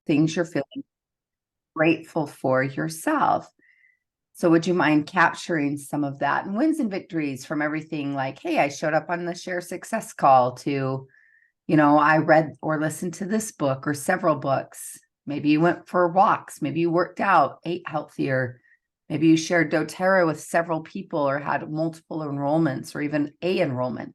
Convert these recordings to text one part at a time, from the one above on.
things you're feeling grateful for yourself. So would you mind capturing some of that and wins and victories from everything like, hey, I showed up on the share success call to, I read or listened to this book or several books. Maybe you went for walks. Maybe you worked out, ate healthier. Maybe you shared doTERRA with several people or had multiple enrollments or even a enrollment.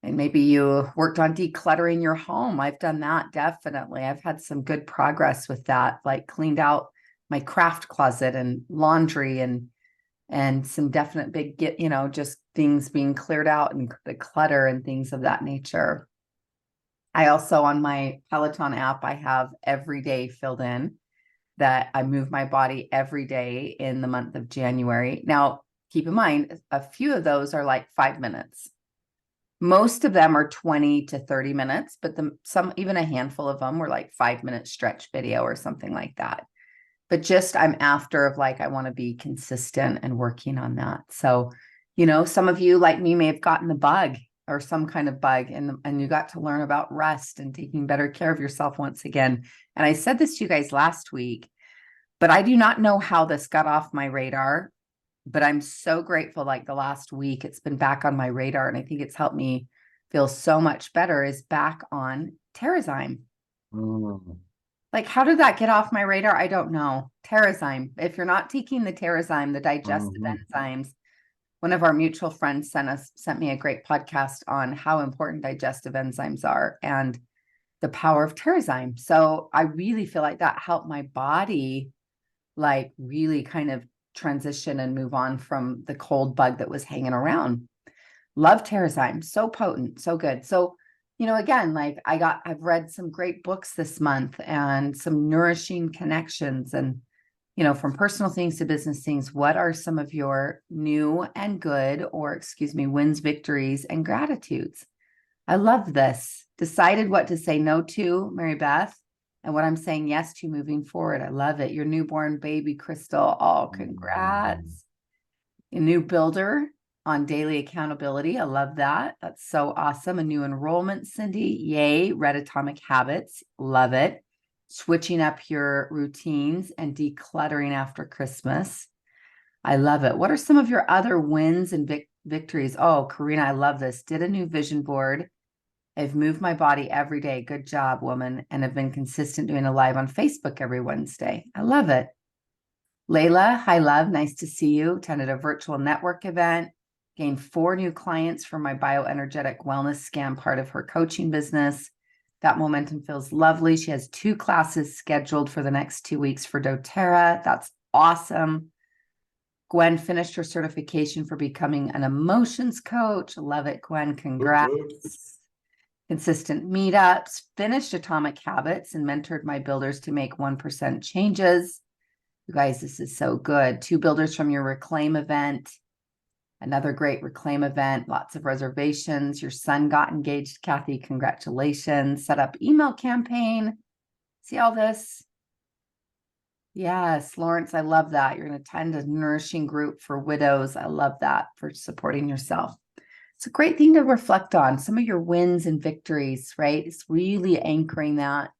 And maybe you worked on decluttering your home. I've done that, definitely. I've had some good progress with that, like cleaned out my craft closet and laundry and some definite big just things being cleared out and the clutter and things of that nature. I also, on my Peloton app, I have every day filled in that I move my body every day in the month of January. Now, keep in mind, a few of those are like 5 minutes. Most of them are 20 to 30 minutes, but even a handful of them were like 5-minute stretch video or something like that. But just I'm after of like, I want to be consistent and working on that. So, some of you like me may have gotten the bug or some kind of bug and you got to learn about rest and taking better care of yourself once again. And I said this to you guys last week, but I do not know how this got off my radar, but I'm so grateful. Like the last week, it's been back on my radar. And I think it's helped me feel so much better is back on Terrazyme. Like, how did that get off my radar? I don't know. Terrazyme. If you're not taking the Terrazyme, the digestive enzymes, one of our mutual friends sent me a great podcast on how important digestive enzymes are and the power of Terrazyme. So I really feel like that helped my body, like really kind of transition and move on from the cold bug that was hanging around. Love Terrazyme. So potent, so good. So again, like I've read some great books this month and some nourishing connections and, from personal things to business things, what are some of your new and good, or wins, victories, and gratitudes? I love this. Decided what to say no to, Mary Beth, and what I'm saying yes to moving forward. I love it. Your newborn baby, Crystal. Oh, congrats. A new builder on daily accountability. I love that. That's so awesome. A new enrollment, Cindy. Yay. Read Atomic Habits. Love it. Switching up your routines and decluttering after Christmas. I love it. What are some of your other wins and victories? Oh, Karina, I love this. Did a new vision board. I've moved my body every day. Good job, woman. And have been consistent doing a live on Facebook every Wednesday. I love it. Layla, hi, love. Nice to see you. Attended a virtual network event. Gained 4 new clients for my bioenergetic wellness scam part of her coaching business. That momentum feels lovely. She has 2 classes scheduled for the next 2 weeks for doTERRA. That's awesome. Gwen finished her certification for becoming an emotions coach. Love it, Gwen. Congrats. Consistent meetups, finished Atomic Habits, and mentored my builders to make 1% changes. You guys, this is so good. 2 builders from your Reclaim event. Another great Reclaim event, lots of reservations. Your son got engaged, Kathy. Congratulations. Set up email campaign. See all this? Yes, Lawrence, I love that. You're going to attend a nourishing group for widows. I love that, for supporting yourself. It's a great thing to reflect on. Some of your wins and victories, right? It's really anchoring that.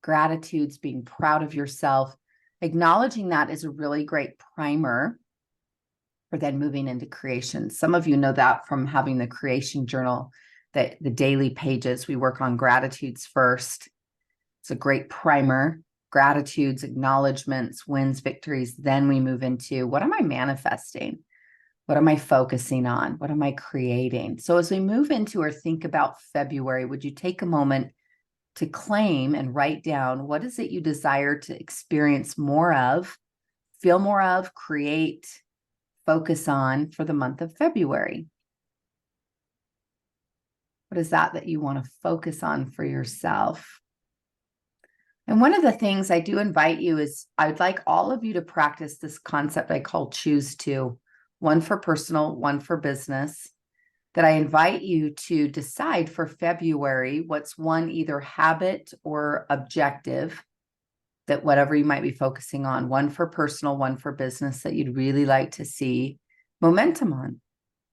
Gratitudes, being proud of yourself. Acknowledging that is a really great primer for then moving into creation. Some of you know that from having the creation journal, that the daily pages, we work on gratitudes first. It's a great primer. Gratitudes, acknowledgements, wins, victories. Then we move into, what am I manifesting? What am I focusing on? What am I creating? So as we move into or think about February, would you take a moment to claim and write down, what is it you desire to experience more of, feel more of, create, focus on for the month of February? What is that you want to focus on for yourself? And one of the things I do invite you is, I would like all of you to practice this concept I call choose to, one for personal, one for business, that I invite you to decide for February what's one either habit or objective, that whatever you might be focusing on, one for personal, one for business, that you'd really like to see momentum on.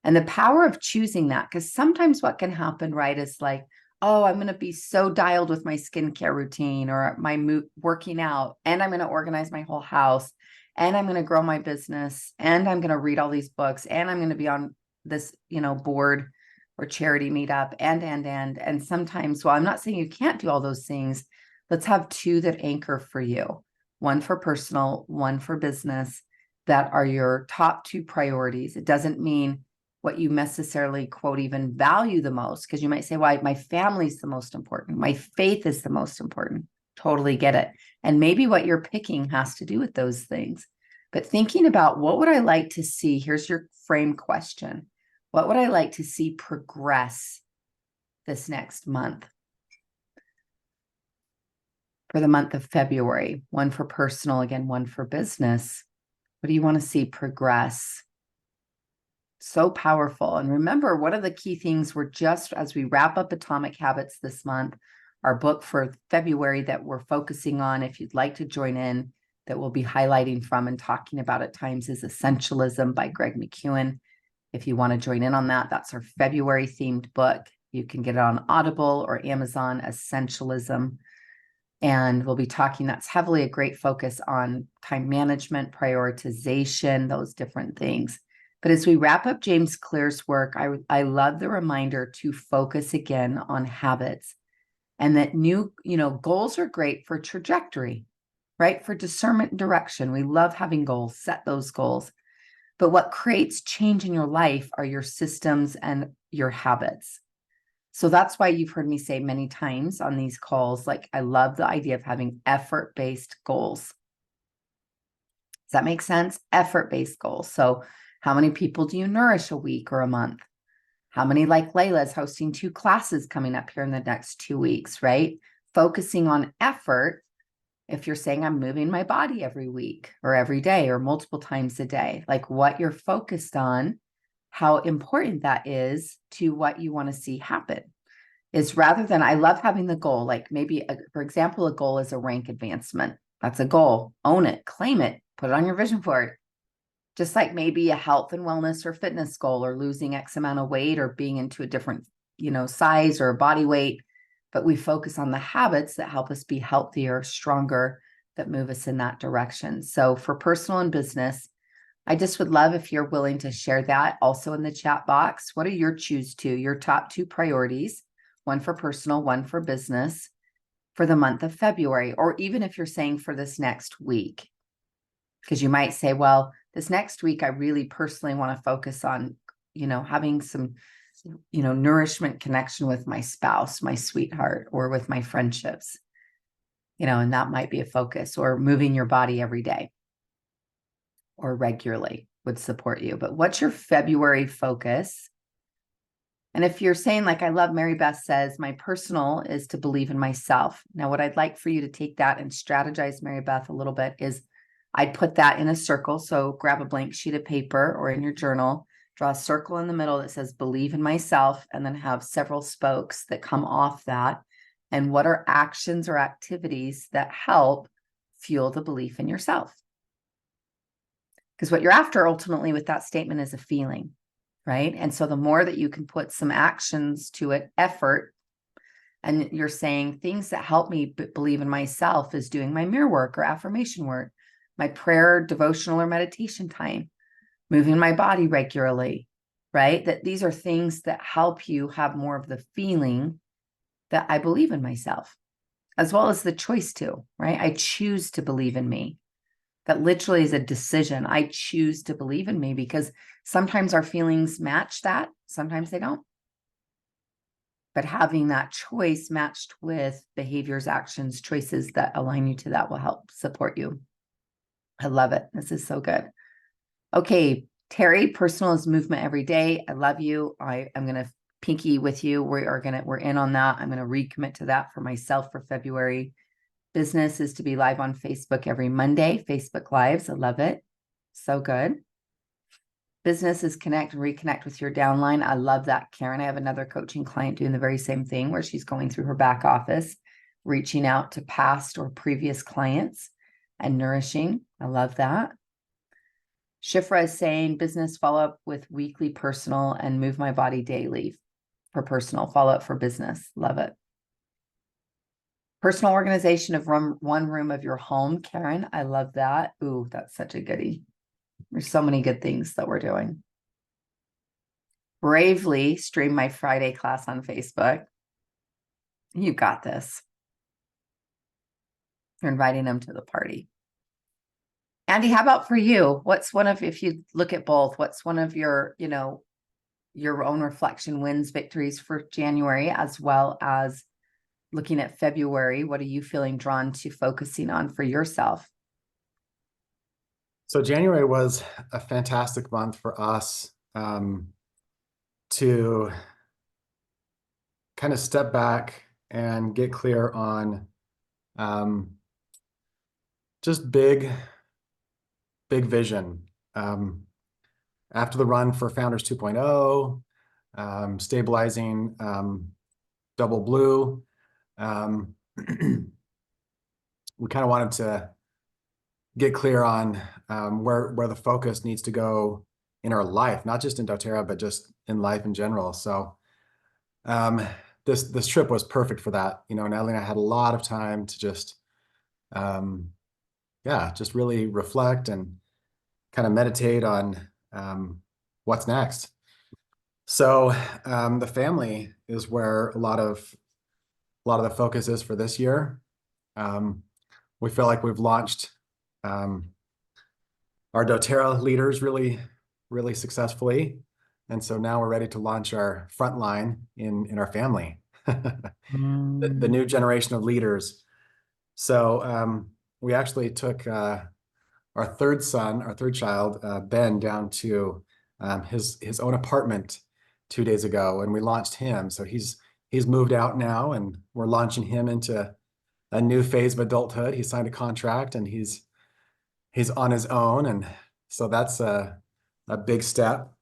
And the power of choosing that, because sometimes what can happen, right, is like, oh, I'm going to be so dialed with my skincare routine or my working out, and I'm going to organize my whole house, and I'm going to grow my business, and I'm going to read all these books, and I'm going to be on this, board or charity meetup, and sometimes, well, I'm not saying you can't do all those things. Let's have two that anchor for you, one for personal, one for business, that are your top two priorities. It doesn't mean what you necessarily quote even value the most, because you might say, well, my family's the most important, my faith is the most important. Totally get it. And maybe what you're picking has to do with those things. But thinking about, what would I like to see? Here's your frame question. What would I like to see progress this next month? For the month of February, one for personal, again, one for business. What do you want to see progress? So powerful. And remember, one of the key things, we're just, as we wrap up Atomic Habits this month, our book for February that we're focusing on, if you'd like to join in, that we'll be highlighting from and talking about at times, is Essentialism by Greg McKeown. If you want to join in on that, that's our February themed book. You can get it on Audible or Amazon, Essentialism. And we'll be talking, that's heavily a great focus on time management, prioritization, those different things. But as we wrap up James Clear's work, I love the reminder to focus again on habits, and that goals are great for trajectory, right? For discernment and direction. We love having goals, set those goals. But what creates change in your life are your systems and your habits. So that's why you've heard me say many times on these calls, like, I love the idea of having effort-based goals. Does that make sense? Effort-based goals. So how many people do you nourish a week or a month? How many, like Layla's hosting 2 classes coming up here in the next 2 weeks, right? Focusing on effort. If you're saying I'm moving my body every week or every day or multiple times a day, like what you're focused on, how important that is to what you want to see happen. Is rather than, I love having the goal, like maybe, for example, a goal is a rank advancement. That's a goal. Own it, claim it, put it on your vision board. Just like maybe a health and wellness or fitness goal, or losing X amount of weight, or being into a different, size or body weight. But we focus on the habits that help us be healthier, stronger, that move us in that direction. So for personal and business, I just would love if you're willing to share that also in the chat box. What are your your top 2 priorities? One for personal, one for business, for the month of February, or even if you're saying for this next week, because you might say, well, this next week, I really personally want to focus on, having some, nourishment connection with my spouse, my sweetheart, or with my friendships, and that might be a focus, or moving your body every day or regularly would support you. But what's your February focus? And if you're saying, like, I love Mary Beth says, my personal is to believe in myself. Now, what I'd like for you to take that and strategize, Mary Beth, a little bit is, I'd put that in a circle. So grab a blank sheet of paper or in your journal, draw a circle in the middle that says believe in myself, and then have several spokes that come off that. And what are actions or activities that help fuel the belief in yourself? Because what you're after ultimately with that statement is a feeling, right? And so the more that you can put some actions to it, effort, and you're saying things that help me believe in myself is doing my mirror work or affirmation work, my prayer, devotional, or meditation time, moving my body regularly, right? That these are things that help you have more of the feeling that I believe in myself, as well as the choice to, right? I choose to believe in me. That literally is a decision. I choose to believe in me, because sometimes our feelings match that, sometimes they don't. But having that choice matched with behaviors, actions, choices that align you to that will help support you. I love it. This is so good. Okay, Terry, personal is movement every day. I love you. I'm going to pinky with you. We're in on that. I'm going to recommit to that for myself for February. Business is to be live on Facebook every Monday, Facebook Lives. I love it. So good. Business is connect and reconnect with your downline. I love that, Karen. I have another coaching client doing the very same thing, where she's going through her back office, reaching out to past or previous clients and nourishing. I love that. Shifra is saying business follow up with weekly personal and move my body daily. for personal, follow up for business. Love it. Personal organization of one room of your home. Karen, I love that. Ooh, that's such a goodie. There's so many good things that we're doing. Bravely stream my Friday class on Facebook. You got this. You're inviting them to the party. Andy, how about for you? What's one of, if you look at both, what's one of your, your own reflection wins, victories for January, as well as looking at February? What are you feeling drawn to focusing on for yourself? So January was a fantastic month for us to kind of step back and get clear on just big vision. After the run for Founders 2.0, stabilizing Double Blue, we kind of wanted to get clear on where the focus needs to go in our life, not just in doTERRA, but just in life in general. So this trip was perfect for that. Natalie and I had a lot of time to just just really reflect and kind of meditate on what's next. So the family is where a lot of the focus is for this year. We feel like we've launched our doTERRA leaders really successfully. And so now we're ready to launch our frontline in our family, the new generation of leaders. So we actually took our third child, Ben, down to his own apartment 2 days ago, and we launched him. So he's moved out now, and we're launching him into a new phase of adulthood. He signed a contract, and he's on his own, and so that's a big step.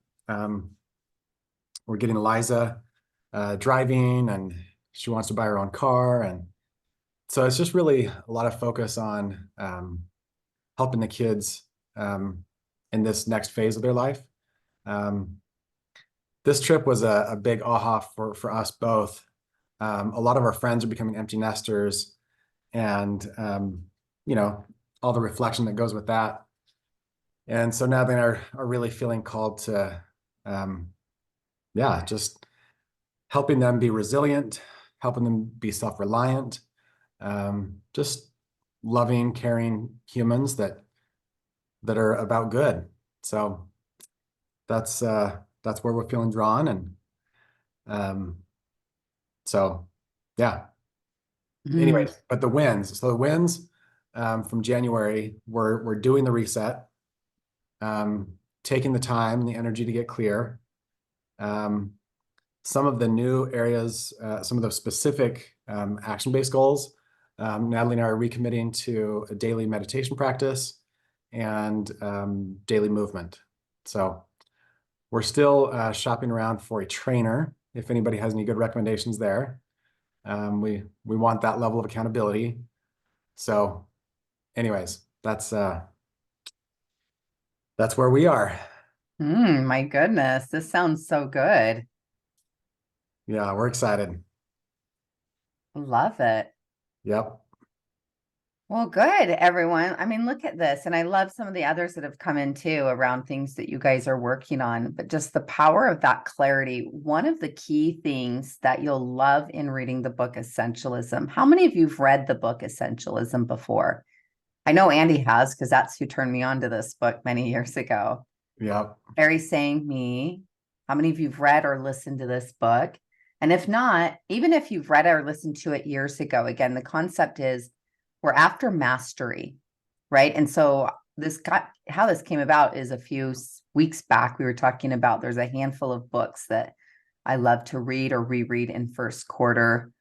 We're getting Eliza driving, and she wants to buy her own car, and so it's just really a lot of focus on helping the kids in this next phase of their life. This trip was a big aha for us both. A lot of our friends are becoming empty nesters, and all the reflection that goes with that. And so now they are really feeling called to just helping them be resilient, helping them be self-reliant, just loving, caring humans that are about good. So that's where we're feeling drawn. And so yeah. Anyways, but the wins. So the wins from January, we're doing the reset, taking the time and the energy to get clear. Some of the new areas, some of those specific action-based goals, Natalie and I are recommitting to a daily meditation practice and daily movement. So we're still shopping around for a trainer. If anybody has any good recommendations there, we want that level of accountability. So anyways, that's where we are. My goodness, this sounds so good. Yeah, we're excited. Love it. Yep. Well, good, everyone. I mean, look at this. And I love some of the others that have come in too around things that you guys are working on, but just the power of that clarity. One of the key things that you'll love in reading the book Essentialism. How many of you've read the book Essentialism before? I know Andy has, because that's who turned me on to this book many years ago. Yep. Barry saying me. How many of you've read or listened to this book? And if not, even if you've read or listened to it years ago, again, the concept is we're after mastery, right? And so how this came about is a few weeks back, we were talking about there's a handful of books that I love to read or reread in first quarter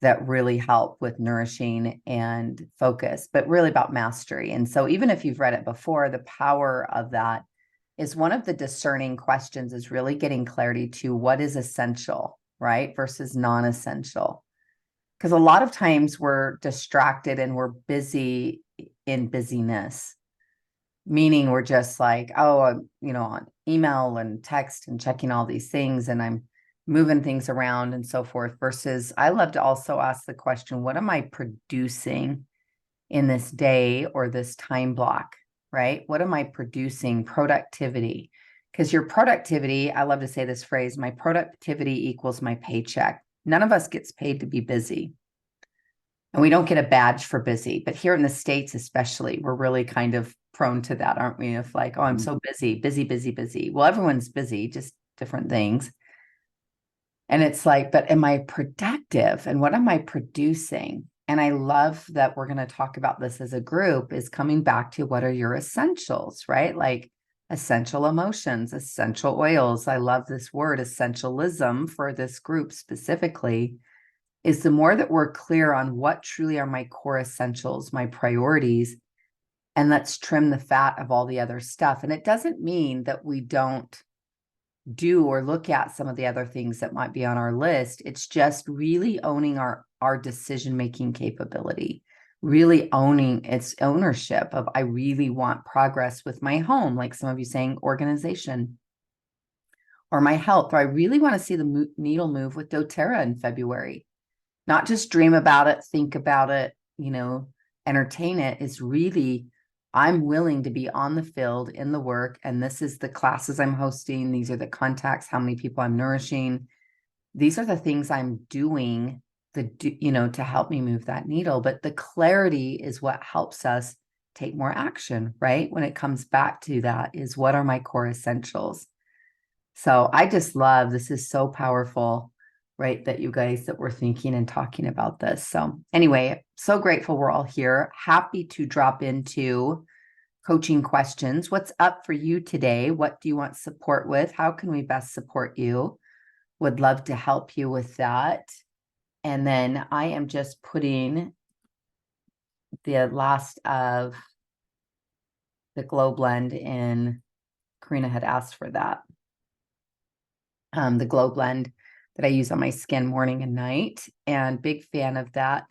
that really help with nourishing and focus, but really about mastery. And so even if you've read it before, the power of that is one of the discerning questions is really getting clarity to what is essential, right? Versus non-essential. Because a lot of times we're distracted and we're busy in busyness, meaning we're just like, on email and text and checking all these things. And I'm moving things around and so forth, versus I love to also ask the question, what am I producing in this day or this time block, right? What am I producing? Productivity. Because your productivity, I love to say this phrase, my productivity equals my paycheck. None of us gets paid to be busy. And we don't get a badge for busy. But here in the States, especially, we're really kind of prone to that, aren't we? Of like, oh, I'm so busy, busy, busy, busy. Well, everyone's busy, just different things. And it's like, but am I productive? And what am I producing? And I love that we're going to talk about this as a group, is coming back to what are your essentials, right? Like essential emotions, essential oils. I love this word, essentialism, for this group specifically, is the more that we're clear on what truly are my core essentials, my priorities, and let's trim the fat of all the other stuff. And it doesn't mean that we don't do or look at some of the other things that might be on our list. It's just really owning our decision-making capability, really owning its ownership of, I really want progress with my home, like some of you saying organization, or my health, or I really want to see the needle move with doTERRA in February. Not just dream about it, think about it, entertain it. Is really, I'm willing to be on the field in the work. And this is the classes I'm hosting. These are the contacts, how many people I'm nourishing. These are the things I'm doing to help me move that needle. But the clarity is what helps us take more action, right? When it comes back to that, is what are my core essentials? So I just love, this is so powerful, right? That you guys, that we're thinking and talking about this. So anyway, so grateful we're all here. Happy to drop into coaching questions. What's up for you today? What do you want support with? How can we best support you? Would love to help you with that. And then I am just putting the last of the Glow Blend in. Karina had asked for that. The Glow Blend that I use on my skin morning and night, and big fan of that.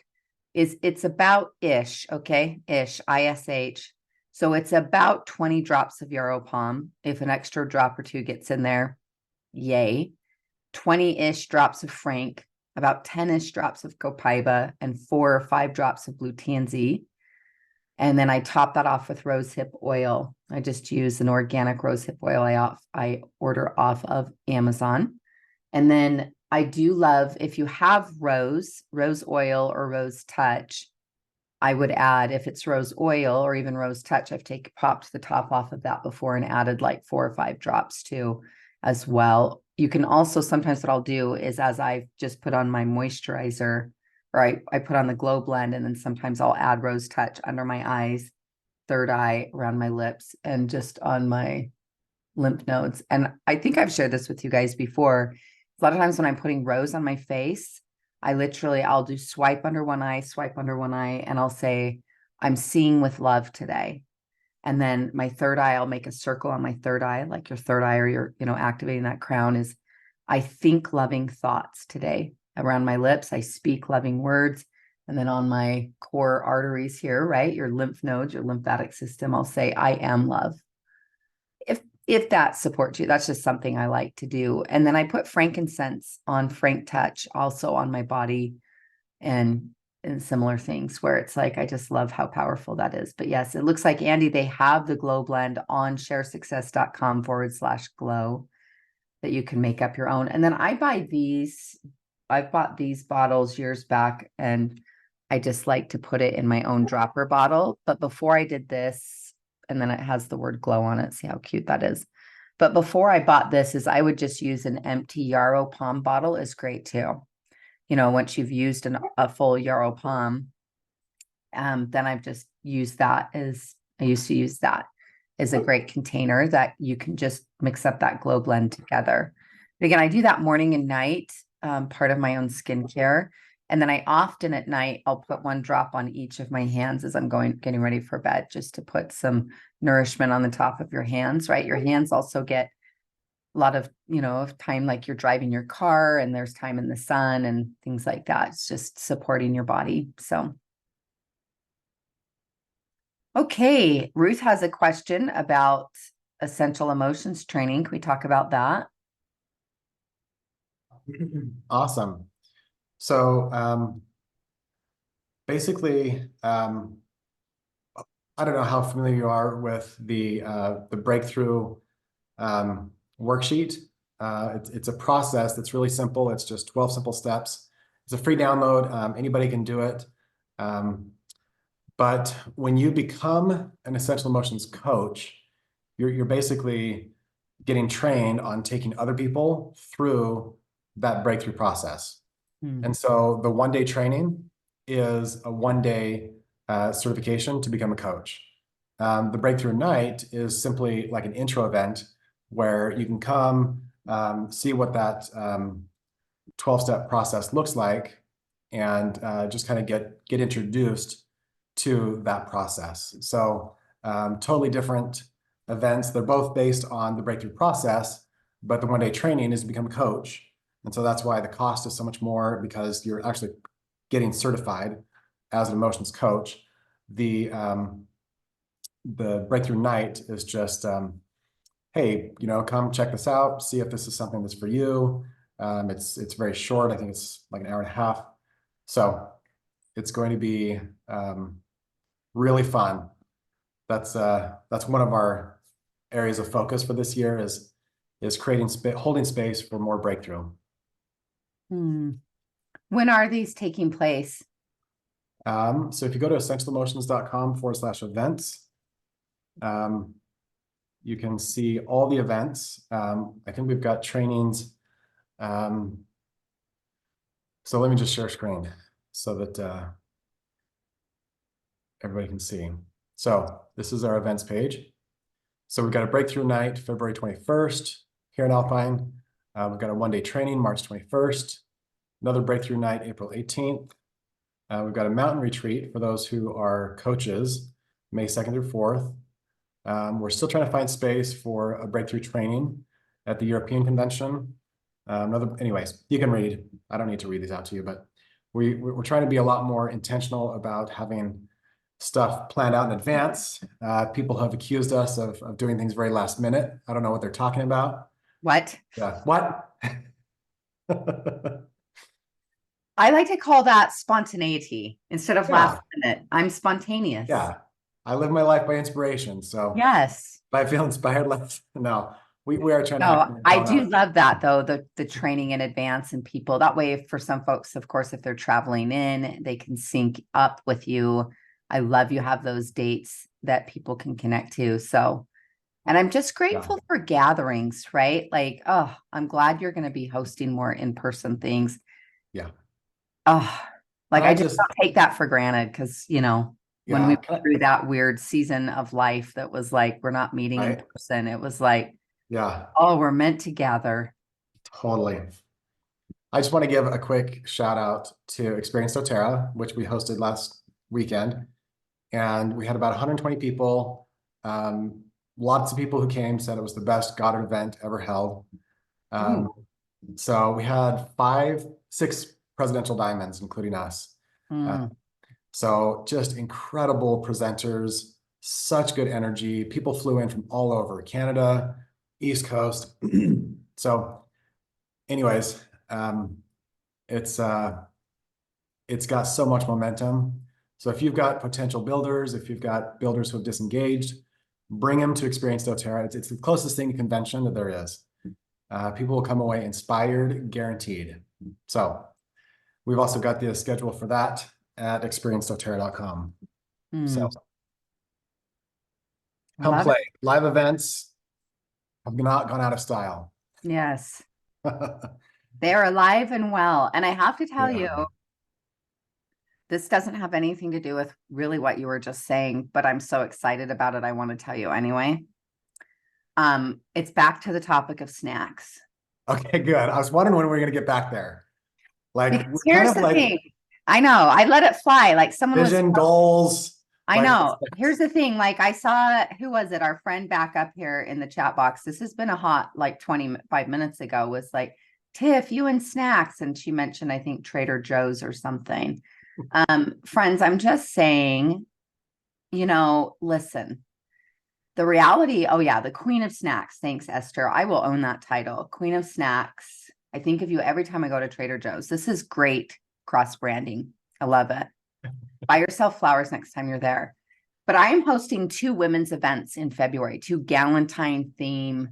It's about ish, okay? Ish, ISH. So it's about 20 drops of Yarrow Palm. If an extra drop or two gets in there, yay. 20-ish drops of Frank, about 10-ish drops of Copaiba, and 4 or 5 drops of Blue Tansy. And then I top that off with rosehip oil. I just use an organic rosehip oil I order off of Amazon. And then I do love, if you have rose oil or rose touch, I would add, if it's rose oil or even rose touch, I've popped the top off of that before and added like 4 or 5 drops too as well. You can also, sometimes what I'll do is, as I just put on my moisturizer, or I put on the Glow Blend, and then sometimes I'll add rose touch under my eyes, third eye, around my lips, and just on my lymph nodes. And I think I've shared this with you guys before. A lot of times when I'm putting rose on my face, I'll do swipe under one eye, and I'll say, I'm seeing with love today. And then my third eye, I'll make a circle on my third eye, like your third eye, or you're, activating that crown, is I think loving thoughts today. Around my lips, I speak loving words. And then on my core arteries here, right, your lymph nodes, your lymphatic system, I'll say, I am love. If that supports you, that's just something I like to do. And then I put frankincense on Frank Touch also on my body, and similar things, where it's like, I just love how powerful that is. But yes, it looks like, Andy, they have the Glow Blend on sharesuccess.com/glow that you can make up your own. And then I bought these bottles years back, and I just like to put it in my own dropper bottle. But before I did this, and then it has the word glow on it. See how cute that is. But before I bought this, is I would just use an empty Yarrow Palm bottle, is great too. Once you've used a full Yarrow Palm, then I've just used that I used to use that as a great container that you can just mix up that Glow Blend together. But again, I do that morning and night, part of my own skincare. And then I often at night, I'll put 1 drop on each of my hands as I'm getting ready for bed, just to put some nourishment on the top of your hands, right? Your hands also get a lot of, of time, like you're driving your car and there's time in the sun and things like that. It's just supporting your body. So, okay. Ruth has a question about essential emotions training. Can we talk about that? Awesome. So basically, I don't know how familiar you are with the breakthrough worksheet. It's a process that's really simple. It's just 12 simple steps. It's a free download. Anybody can do it. But when you become an essential emotions coach, you're basically getting trained on taking other people through that breakthrough process. And so the 1-day training is a 1-day certification to become a coach. The breakthrough night is simply like an intro event where you can come see what that 12-step process looks like and just kind of get introduced to that process. So totally different events. They're both based on the breakthrough process, but the 1-day training is to become a coach. And so that's why the cost is so much more, because you're actually getting certified as an emotions coach. The breakthrough night is just, hey, come check this out, see if this is something that's for you. It's very short. I think it's like an hour and a half. So it's going to be really fun. That's one of our areas of focus for this year is creating holding space for more breakthrough. When are these taking place? So if you go to essentialemotions.com/events, you can see all the events. I think we've got trainings. So let me just share screen so that everybody can see. So this is our events page. So we've got a breakthrough night, February 21st here in Alpine. We've got a 1-day training, March 21st. Another breakthrough night, April 18th. We've got a mountain retreat for those who are coaches, May 2nd through 4th. We're still trying to find space for a breakthrough training at the European Convention. Anyways, you can read. I don't need to read these out to you, but we're trying to be a lot more intentional about having stuff planned out in advance. People have accused us of doing things very last minute. I don't know what they're talking about. What? Yeah, what? I like to call that spontaneity instead of Yeah. last minute. I'm spontaneous. Yeah, I live my life by inspiration. So Yes. if I feel inspired, no, we are trying to No, act I down do out. love that though, the training in advance and people that way for some folks, of course, if they're traveling in, they can sync up with you. I love you have those dates that people can connect to. So, and I'm just grateful for gatherings, right? Like, oh, I'm glad you're going to be hosting more in-person things. Yeah. Oh, like I I just just, don't take that for granted because, when we yeah, went through that weird season of life that was like, we're not meeting in person. It was like, yeah, oh, we're meant to gather. totally. I just want to give a quick shout out to Experience doTERRA, which we hosted last weekend. And we had about 120 people. Lots of people who came said it was the best Goddard event ever held. So we had 6 presidential diamonds, including us. So just incredible presenters, such good energy. People flew in from all over Canada, East Coast. So anyways, it's got so much momentum. So if you've got potential builders, if you've got builders who have disengaged, bring them to Experience doTERRA. It's the closest thing to convention that there is. People will come away inspired, guaranteed. So we've also got the schedule for that at experiencedoterra.com. So come play. Live events have not gone out of style. Yes. They're alive and well. And I have to tell you, this doesn't have anything to do with really what you were just saying, but I'm so excited about it. I want to tell you anyway. It's back to the topic of snacks. Okay, good. I was wondering when we were going to get back there. Like, here's the thing. I know. I let it fly. Like someone vision, goals. I know. Here's the thing. Like I saw, who was it? Our friend back up here in the chat box. This has been a hot, like 25 minutes ago was like, Tiff, you and snacks. And she mentioned, I think Trader Joe's or something. Friends, I'm just saying, listen, the reality, oh yeah, the Queen of Snacks. Thanks, Esther. I will own that title. Queen of Snacks. I think of you every time I go to Trader Joe's. This is great cross branding. I love it. Buy yourself flowers next time you're there. But I am hosting 2 women's events in February, 2 Galentine theme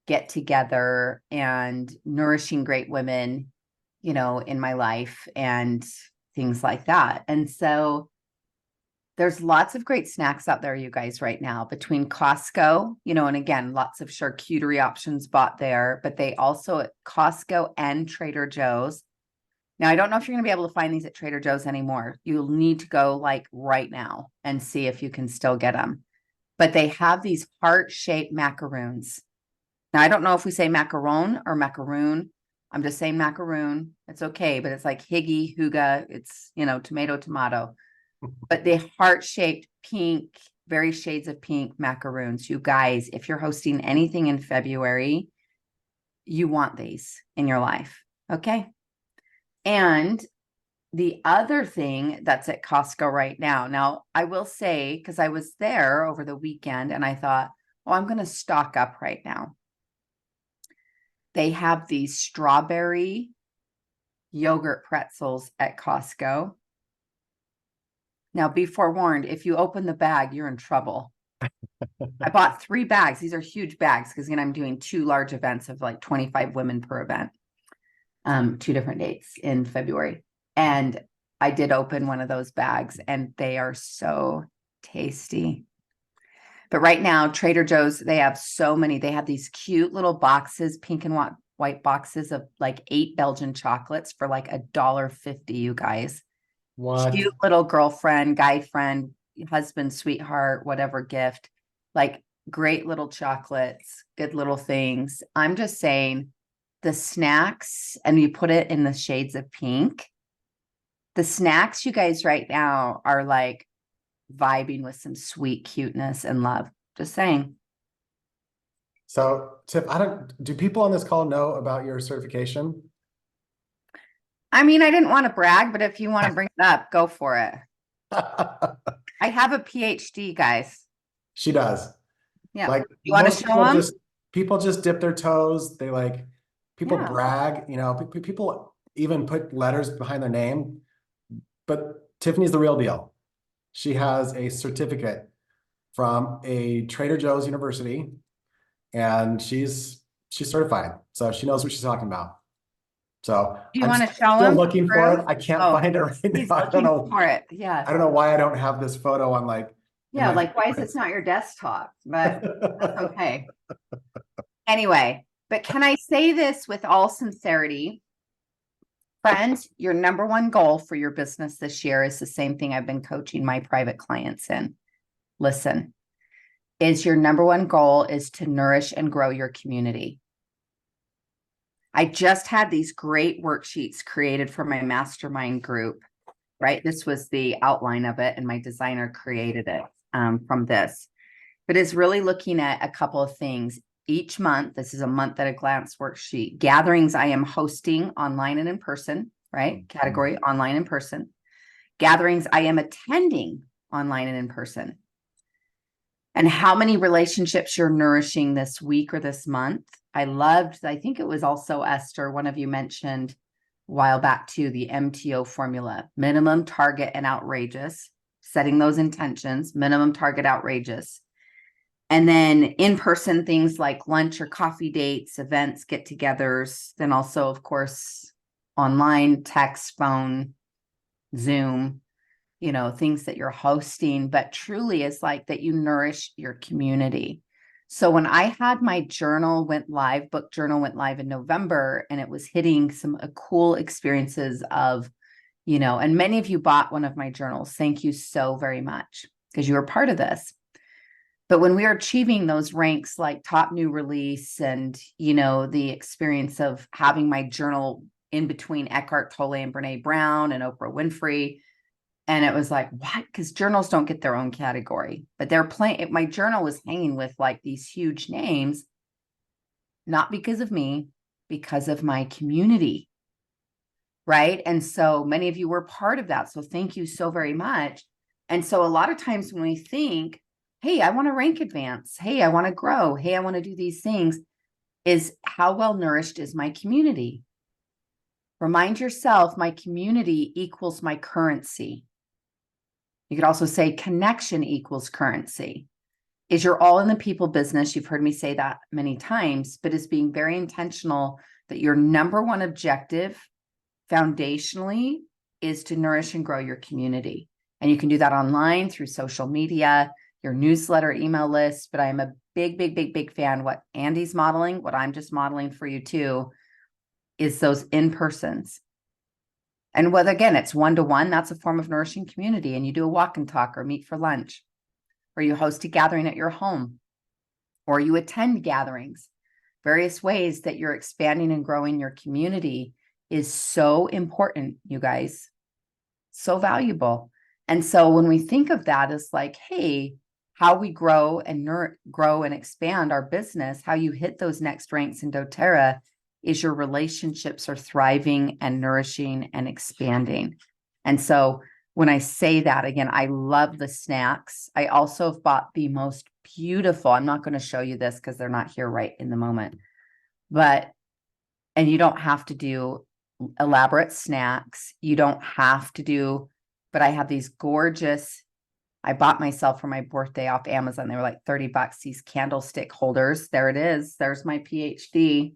get together and nourishing great women, in my life and things like that. And so there's lots of great snacks out there, you guys, right now between Costco, and again, lots of charcuterie options bought there, but they also at Costco and Trader Joe's. Now, I don't know if you're going to be able to find these at Trader Joe's anymore. You'll need to go like right now and see if you can still get them. But they have these heart-shaped macaroons. Now, I don't know if we say macaron or macaroon. I'm just saying macaroon. It's okay, but it's like higgy, huga. It's, tomato, tomato. But the heart-shaped pink, very shades of pink macaroons. You guys, if you're hosting anything in February, you want these in your life. Okay. And the other thing that's at Costco right now, I will say, because I was there over the weekend and I thought, oh, I'm going to stock up right now. They have these strawberry yogurt pretzels at Costco. Now, be forewarned, if you open the bag, you're in trouble. I bought 3 bags. These are huge bags because, again, I'm doing 2 large events of like 25 women per event, 2 different dates in February. And I did open one of those bags and they are so tasty. But right now, Trader Joe's, they have so many. They have these cute little boxes, pink and white boxes of like 8 Belgian chocolates for like $1.50, you guys. What? Cute little girlfriend, guy friend, husband, sweetheart, whatever gift, like great little chocolates, good little things. I'm just saying the snacks, and you put it in the shades of pink. The snacks, you guys, right now are like vibing with some sweet cuteness and love. Just saying. So, Tiff, do people on this call know about your certification? I mean, I didn't want to brag, but if you want to bring it up, go for it. I have a PhD, guys. She does. Yeah. Like You want to most show them? people just dip their toes. They people Yeah. brag, people even put letters behind their name. But Tiffany's the real deal. She has a certificate from a Trader Joe's University, and she's certified. So she knows what she's talking about. So Do you I'm want to show still them? looking for it. I can't find it right He's now. I don't looking know. for it. Yeah. I don't know why I don't have this photo on in Yeah, my like why is favorites. it not your desktop? But that's okay. Anyway, but can I say this with all sincerity? Friends, your number one goal for your business this year is the same thing I've been coaching my private clients in. Listen, is your number one goal is to nourish and grow your community. I just had these great worksheets created for my mastermind group, right? This was the outline of it, and my designer created it from this. But it's really looking at a couple of things. Each month, this is a month at a glance worksheet. Gatherings I am hosting online and in person, right? Category online and person. Gatherings I am attending online and in person. And how many relationships you're nourishing this week or this month. I think it was also Esther, one of you mentioned a while back too, the MTO formula, minimum, target, and outrageous, setting those intentions, minimum, target, outrageous. And then in-person things like lunch or coffee dates, events, get-togethers, then also, of course, online, text, phone, Zoom, things that you're hosting, but truly is like that you nourish your community. So when I had my book journal went live in November, and it was hitting some cool experiences of, and many of you bought one of my journals. Thank you so very much because you were part of this. But when we are achieving those ranks like top new release and, the experience of having my journal in between Eckhart Tolle and Brene Brown and Oprah Winfrey, and it was like, what? Because journals don't get their own category, but they're playing. My journal was hanging with like these huge names, not because of me, because of my community. Right. And so many of you were part of that. So thank you so very much. And so a lot of times when we think, hey, I want to rank advance. Hey, I want to grow. Hey, I want to do these things, is how well nourished is my community? Remind yourself, my community equals my currency. You could also say connection equals currency. Is you're all in the people business. You've heard me say that many times, but is being very intentional that your number one objective foundationally is to nourish and grow your community. And you can do that online through social media, your newsletter, email list. But I am a big fan. What Andy's modeling, what I'm just modeling for you too, is those in-persons. And whether, again, it's one-to-one, that's a form of nourishing community. And you do a walk and talk or meet for lunch, or you host a gathering at your home, or you attend gatherings. Various ways that you're expanding and growing your community is so important, you guys. So valuable. And so when we think of that as like, hey, how we grow and grow and expand our business, how you hit those next ranks in doTERRA is your relationships are thriving and nourishing and expanding. And so when I say that, again, I love the snacks. I also have bought the most beautiful, I'm not going to show you this because they're not here right in the moment, and you don't have to do elaborate snacks. You don't have to do, but I have these gorgeous, I bought myself for my birthday off Amazon. They were like $30, these candlestick holders. There it is. There's my PhD.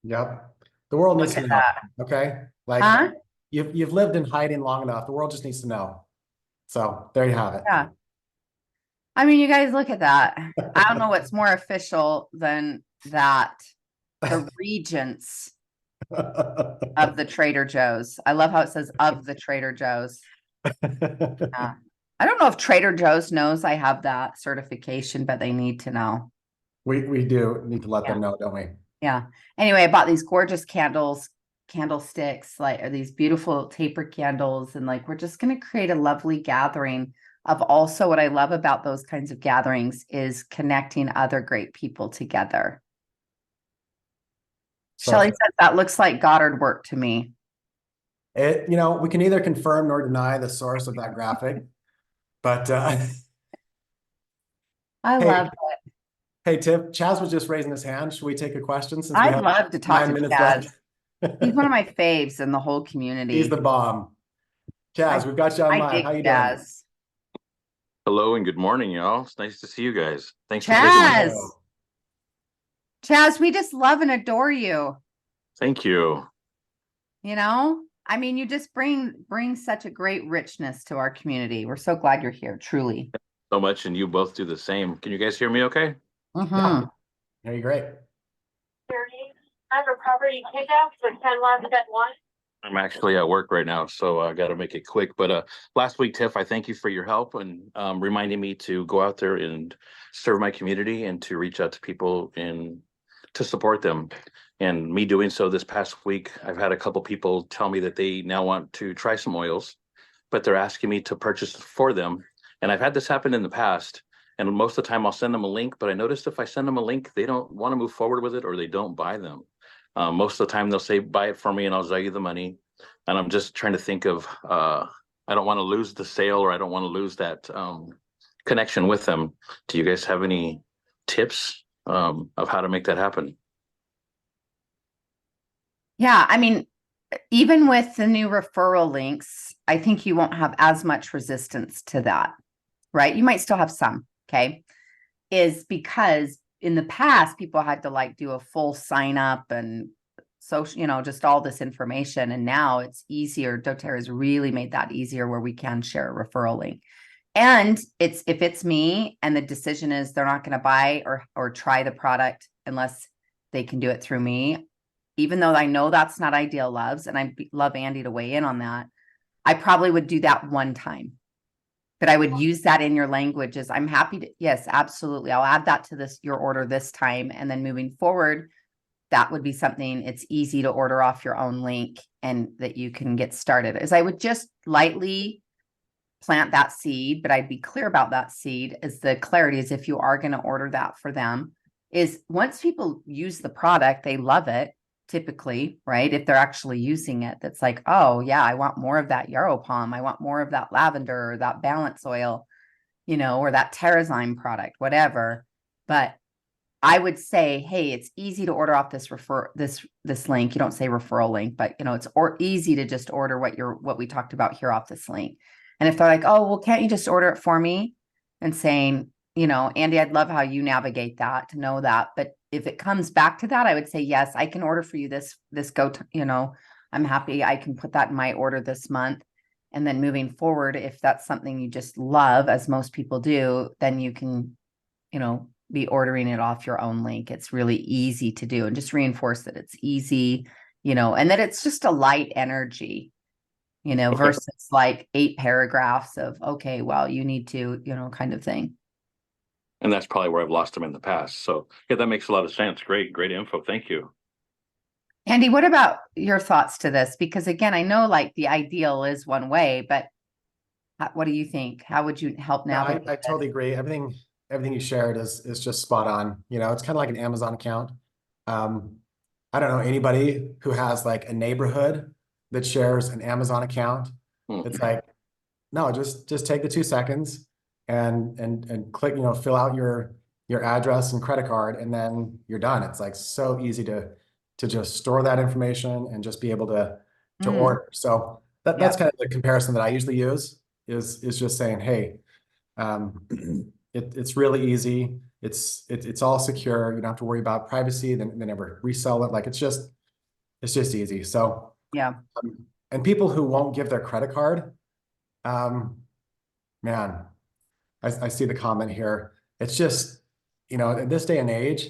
Yep. The world needs to Look know. at Okay. Like Huh? you've lived in hiding long enough. The world just needs to know. So there you have Yeah. I mean, you guys look at that. I don't know what's more official than that. The regents of the Trader Joe's. I love how it says of the Trader Joe's. Yeah. I don't know if Trader Joe's knows I have that certification, but they need to know. We do need to let Yeah. them know, don't we? Yeah. Anyway, I bought these gorgeous candlesticks, like are these beautiful taper candles. And like, we're just going to create a lovely gathering of also what I love about those kinds of gatherings is connecting other great people together. So Shelley says that looks like Goddard work to me. we can neither confirm nor deny the source of that graphic, but I hey, love it. hey, Tiff, Chaz was just raising his hand. Should we take a question since we I'd have love to talk 9 minutes to Chaz. left? He's one of my faves in the whole community. He's the bomb. Chaz, we've got you on I live. dig How you doing? Chaz. Hello and good morning, y'all. It's nice to see you guys. Thanks for taking my Chaz. call. Chaz, we just love and adore you. Thank you. I mean, you just bring such a great richness to our community. We're so glad you're here, truly. So much, and you both do the same. Can you guys hear me okay? Yeah. Very great. I have a property pickup for 10 Lafayette 1. I'm actually at work right now, so I got to make it quick. But last week, Tiff, I thank you for your help and reminding me to go out there and serve my community and to reach out to people and to support them. And me doing so this past week, I've had a couple people tell me that they now want to try some oils, but they're asking me to purchase for them. And I've had this happen in the past. And most of the time I'll send them a link, but I noticed if I send them a link, they don't want to move forward with it or they don't buy them. Most of the time they'll say, buy it for me and I'll sell you the money. And I'm just trying to think of, I don't want to lose the sale or I don't want to lose that connection with them. Do you guys have any tips of how to make that happen? Yeah, I mean, even with the new referral links, I think you won't have as much resistance to that, right? You might still have some, okay? Is because in the past, people had to like do a full sign up and social, just all this information. And now it's easier. doTERRA has really made that easier where we can share a referral link. And if it's me and the decision is they're not going to buy or try the product unless they can do it through me, even though I know that's not Ideal Loves, and I love Andy to weigh in on that, I probably would do that one time. But I would use that in your languages. I'm happy to, yes, absolutely. I'll add that to your order this time. And then moving forward, that would be something it's easy to order off your own link and that you can get started. As I would just lightly plant that seed, but I'd be clear about that seed as the clarity is if you are going to order that for them is once people use the product, they love it. Typically, right? If they're actually using it, that's like, oh yeah, I want more of that yarrow palm. I want more of that lavender or that balance oil, or that Terrazyme product, whatever. But I would say, hey, it's easy to order off this link. You don't say referral link, but it's easy to just order what we talked about here off this link. And if they're like, oh, well, can't you just order it for me? And saying, Andy, I'd love how you navigate that to know that. But if it comes back to that, I would say, yes, I can order for you this I'm happy I can put that in my order this month. And then moving forward, if that's something you just love, as most people do, then you can, be ordering it off your own link. It's really easy to do, and just reinforce that it's easy, and that it's just a light energy, Okay. versus like 8 paragraphs of, okay, well, you need to, kind of thing. And that's probably where I've lost them in the past. So yeah, that makes a lot of sense. Great info. Thank you. Andy, what about your thoughts to this? Because again, I know like the ideal is one way, but what do you think? How would you help Yeah, navigate I totally agree. Everything you shared is just spot on. It's kind of like an Amazon account. I don't know anybody who has like a neighborhood that shares an Amazon account. It's like, no, just take the 2 seconds and click, fill out your address and credit card, and then you're done. It's like so easy to just store that information and just be able to order. So that's kind of the comparison that I usually use is just saying, hey, it's really easy. It's all secure. You don't have to worry about privacy. Then they never resell it. Like it's just easy. So Yeah. And people who won't give their credit card, man, I see the comment here. It's just, in this day and age,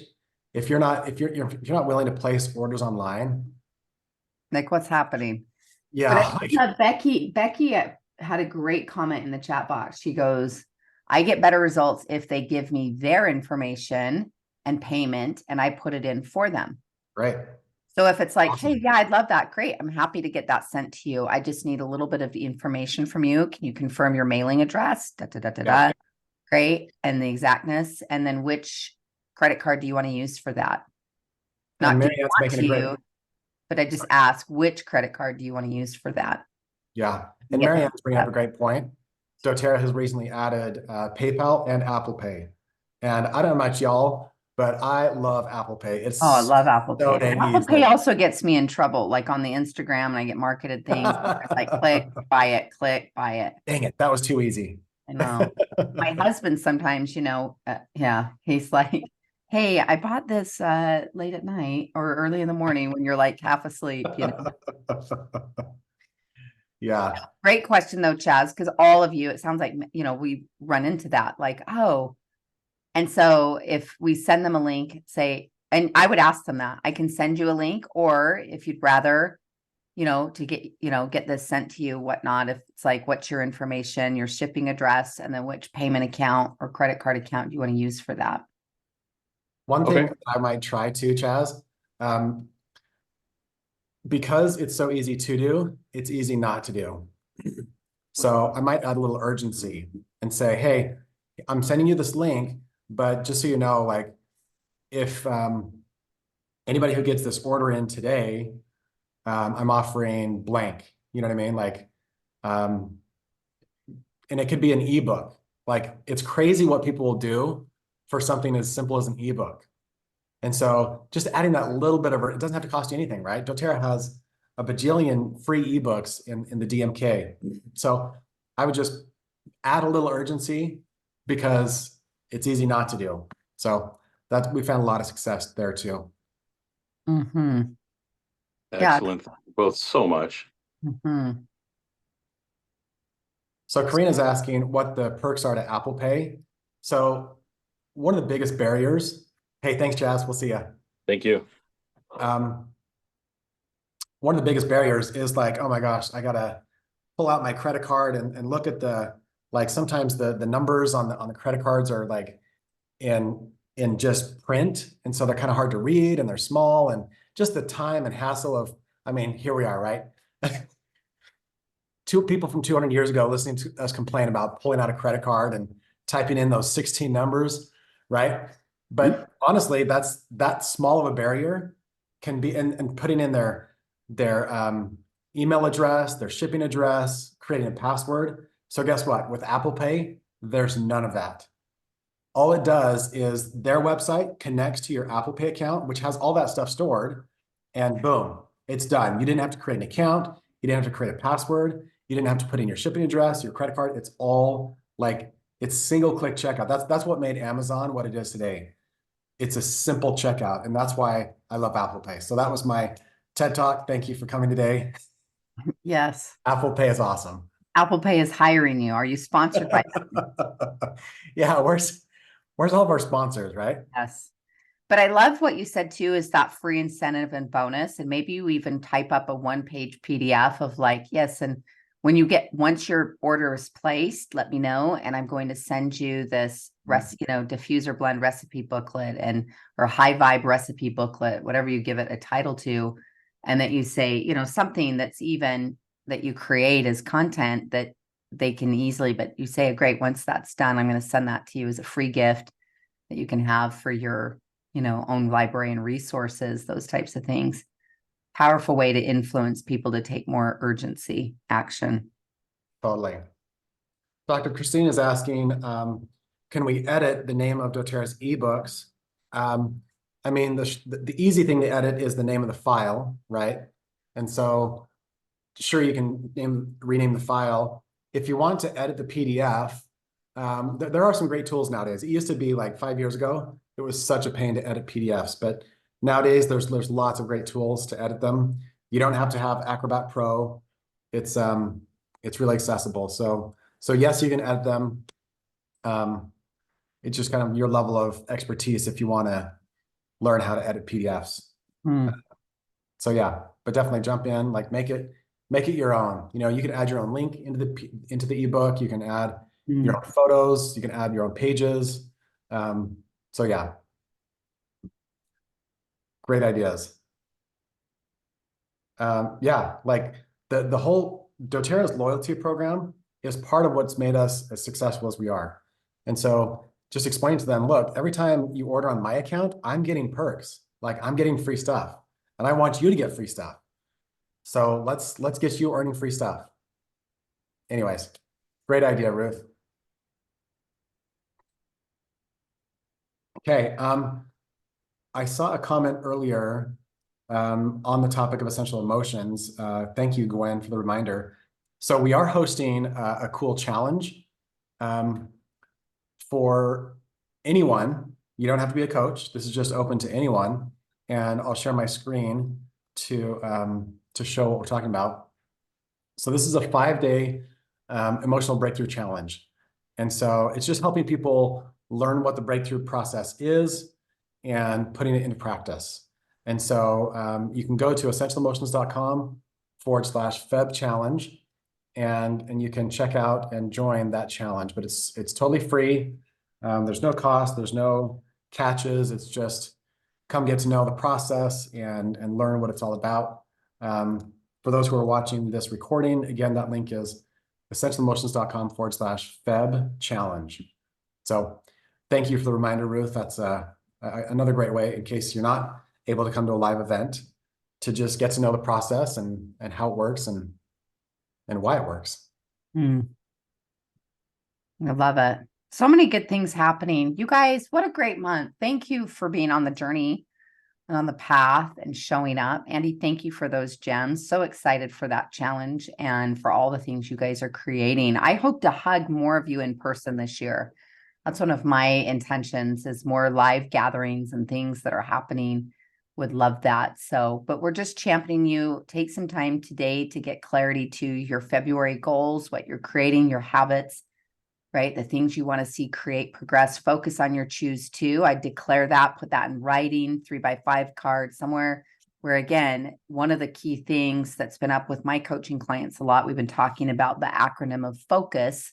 if you're not willing to place orders online, Like what's happening? yeah, But Becky had a great comment in the chat box. She goes, I get better results if they give me their information and payment and I put it in for them. right. So if it's like, Awesome. hey, yeah, I'd love that. Great. I'm happy to get that sent to you. I just need a little bit of the information from you. Can you confirm your mailing address? Yeah. Great. And the exactness. And then which credit card do you want to use for that? Not And do Marianne's you want making a great, to, but I just ask which credit card do you want to use for that? yeah. And Yeah. Marianne's bringing up a great point. doTERRA has recently added PayPal and Apple Pay. And I don't know about y'all, but I love Apple Pay. It's Oh, I love Apple so Pay. dang Apple easy. Pay also gets me in trouble, like on the Instagram, and I get marketed things. It's like click, buy it, click, buy it. Dang it, that was too easy. I know. My husband sometimes, yeah, he's like, hey, I bought this late at night or early in the morning when you're like half asleep, Yeah. Great question though, Chaz, because all of you, it sounds like, we run into that, like, oh. And so if we send them a link, say, and I would ask them that I can send you a link, or if you'd rather, to get this sent to you, whatnot. If it's like, what's your information, your shipping address, and then which payment account or credit card account do you want to use for that? One thing I might try to, Chaz, because it's so easy to do, it's easy not to do. So I might add a little urgency and say, hey, I'm sending you this link, but just so you know, like if anybody who gets this order in today, I'm offering blank, you know what I mean? Like, and it could be an ebook. Like it's crazy what people will do for something as simple as an ebook. And so just adding that little bit of it doesn't have to cost you anything, right? doTERRA has a bajillion free ebooks in the DMK. So I would just add a little urgency because it's easy not to do. So we found a lot of success there too. Mm-hmm. Excellent. Thank you both so much. Mm-hmm. So Karina's asking what the perks are to Apple Pay. So one of the biggest barriers, hey, thanks, Jazz. We'll see you. Thank you. One of the biggest barriers is like, oh my gosh, I gotta pull out my credit card and look at like sometimes the numbers on the credit cards are like in just print. And so they're kind of hard to read and they're small, and just the time and hassle of, I mean, here we are, right? Two people from 200 years ago listening to us complain about pulling out a credit card and typing in those 16 numbers, right? But honestly, that small of a barrier can be, and putting in their email address, their shipping address, creating a password. So guess what? With Apple Pay, there's none of that. all it does is their website connects to your Apple Pay account, which has all that stuff stored, and boom, it's done. You didn't have to create an account. You didn't have to create a password. You didn't have to put in your shipping address, your credit card. It's all like, it's single click checkout. That's what made Amazon what it is today. It's a simple checkout, and that's why I love Apple Pay. So that was my TED Talk. Thank you for coming today. Yes. Apple Pay is awesome. Apple Pay is hiring you. Are you sponsored by them? Yeah, where's all of our sponsors, right? Yes. But I love what you said too, is that free incentive and bonus. And maybe you even type up a 1-page PDF of like, yes, and once your order is placed, let me know. And I'm going to send you this diffuser blend recipe booklet or high vibe recipe booklet, whatever you give it a title to. And that you say, something that's even that you create as content that they can easily, but you say, great, once that's done, I'm going to send that to you as a free gift that you can have for your own library and resources, those types of things. Powerful way to influence people to take more urgency action. Totally. Dr. Christine is asking, can we edit the name of doTERRA's ebooks? I mean, the easy thing to edit is the name of the file, right? And so sure, you can rename the file. If you want to edit the PDF, there are some great tools nowadays. It used to be like 5 years ago, it was such a pain to edit PDFs, but nowadays there's lots of great tools to edit them. You don't have to have Acrobat Pro. It's really accessible. So yes, you can edit them. It's just kind of your level of expertise if you want to learn how to edit PDFs. So yeah, but definitely jump in, like make it your own. You can add your own link into the ebook. You can add your own photos. You can add your own pages. So yeah, great ideas. Yeah, like the whole doTERRA's loyalty program is part of what's made us as successful as we are. And so just explain to them, look, every time you order on my account, I'm getting perks. Like I'm getting free stuff, and I want you to get free stuff. So let's get you earning free stuff. Anyways, great idea, Ruth. Okay, I saw a comment earlier on the topic of essential emotions. Thank you, Gwen, for the reminder. So we are hosting a cool challenge for anyone. You don't have to be a coach. This is just open to anyone. And I'll share my screen to show what we're talking about. So this is a 5-day emotional breakthrough challenge. And so it's just helping people learn what the breakthrough process is and putting it into practice. And so you can go to essentialemotions.com/Feb challenge, and you can check out and join that challenge, but it's totally free. There's no cost, there's no catches. It's just come get to know the process and learn what it's all about. For those who are watching this recording, again, that link is essentialemotions.com/Feb challenge. So thank you for the reminder, Ruth. That's another great way, in case you're not able to come to a live event, to just get to know the process and how it works and why it works. I love it. So many good things happening. You guys, what a great month. Thank you for being on the journey and on the path and showing up. Andy, thank you for those gems. So excited for that challenge and for all the things you guys are creating. I hope to hug more of you in person this year. That's one of my intentions, is more live gatherings and things that are happening. Would love that. So, but we're just championing you. Take some time today to get clarity to your February goals, what you're creating, your habits, right? The things you want to see create, progress, focus on your choose to. I declare that, put that in writing, 3x5 card somewhere, where again, one of the key things that's been up with my coaching clients a lot, we've been talking about the acronym of focus.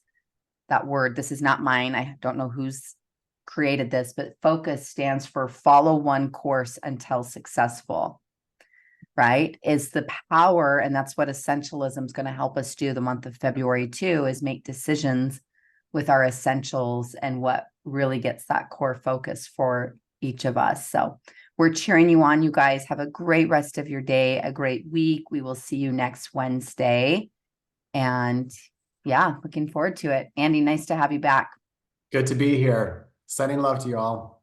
That word, this is not mine. I don't know who's created this, but focus stands for follow one course until successful, right? Is the power. And that's what essentialism is going to help us do the month of February too, is make decisions with our essentials and what really gets that core focus for each of us. So we're cheering you on. You guys have a great rest of your day, a great week. We will see you next Wednesday. And yeah, looking forward to it. Andy, nice to have you back. Good to be here. Sending love to you all.